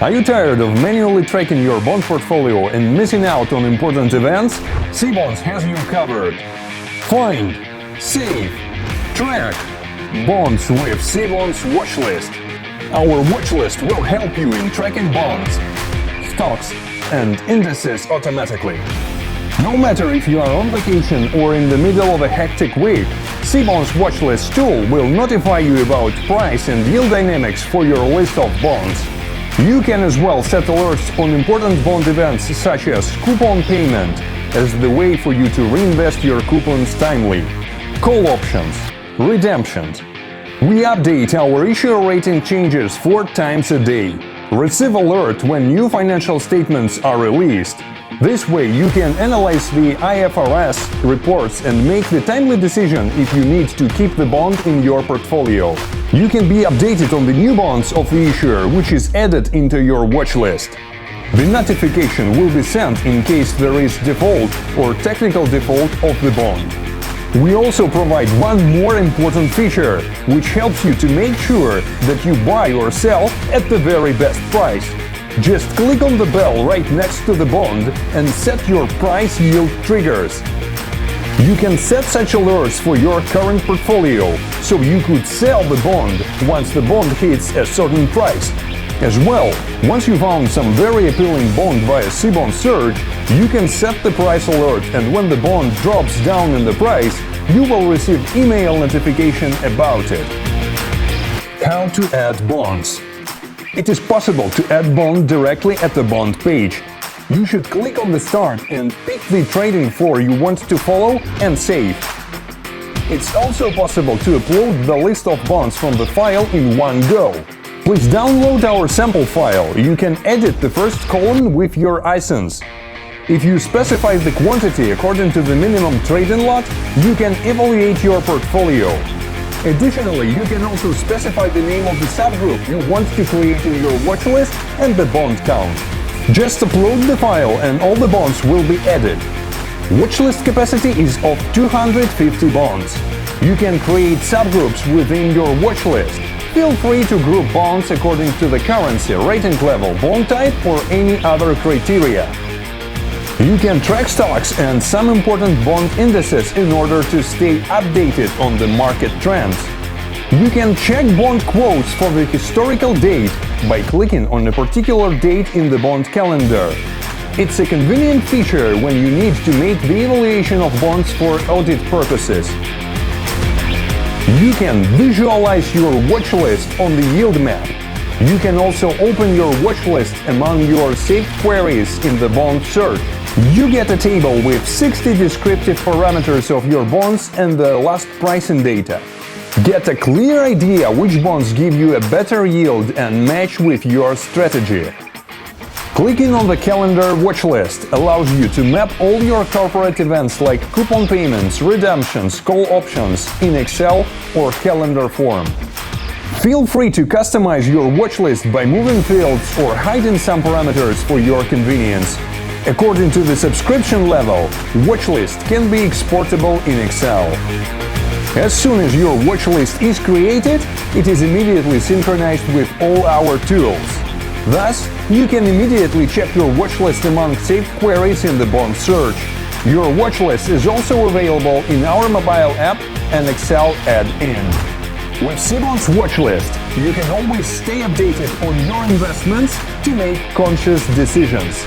Are you tired of manually tracking your bond portfolio and missing out on important events? Cbonds has you covered. Find, save, track bonds with Cbonds Watchlist. Our watchlist will help you in tracking bonds, stocks, and indices automatically. No matter if you are on vacation or in the middle of a hectic week, Cbonds Watchlist tool will notify you about price and yield dynamics for your list of bonds. You can as well set alerts on important bond events such as coupon payment as the way for you to reinvest your coupons timely, call options, redemptions. We update our issuer rating changes 4 times a day. Receive alert when new financial statements are released. This way you can analyze the IFRS reports and make the timely decision if you need to keep the bond in your portfolio. You can be updated on the new bonds of the issuer, which is added into your watch list. The notification will be sent in case there is default or technical default of the bond. We also provide one more important feature, which helps you to make sure that you buy or sell at the very best price. Just click on the bell right next to the bond and set your price yield triggers. You can set such alerts for your current portfolio, so you could sell the bond once the bond hits a certain price. As well, once you found some very appealing bond via Cbonds search, you can set the price alert, and when the bond drops down in the price, you will receive email notification about it. How to add bonds. It is possible to add bond directly at the bond page. You should click on the start and pick the trading floor you want to follow and save. It's also possible to upload the list of bonds from the file in one go. Please download our sample file. You can edit the first column with your ISINs. If you specify the quantity according to the minimum trading lot, you can evaluate your portfolio. Additionally, you can also specify the name of the subgroup you want to create in your watchlist and the bond count. Just upload the file and all the bonds will be added. Watchlist capacity is of 250 bonds. You can create subgroups within your watchlist. Feel free to group bonds according to the currency, rating level, bond type, or any other criteria. You can track stocks and some important bond indices in order to stay updated on the market trends. You can check bond quotes for the historical date by clicking on a particular date in the bond calendar. It's a convenient feature when you need to make the evaluation of bonds for audit purposes. You can visualize your watchlist on the yield map. You can also open your watchlist among your saved queries in the bond search. You get a table with 60 descriptive parameters of your bonds and the last pricing data. Get a clear idea which bonds give you a better yield and match with your strategy. Clicking on the calendar watchlist allows you to map all your corporate events like coupon payments, redemptions, call options in Excel or calendar form. Feel free to customize your watchlist by moving fields or hiding some parameters for your convenience. According to the subscription level, watchlist can be exportable in Excel. As soon as your watchlist is created, it is immediately synchronized with all our tools. Thus, you can immediately check your watchlist among saved queries in the bond search. Your watchlist is also available in our mobile app and Excel add-in. With Cbonds Watchlist, you can always stay updated on your investments to make conscious decisions.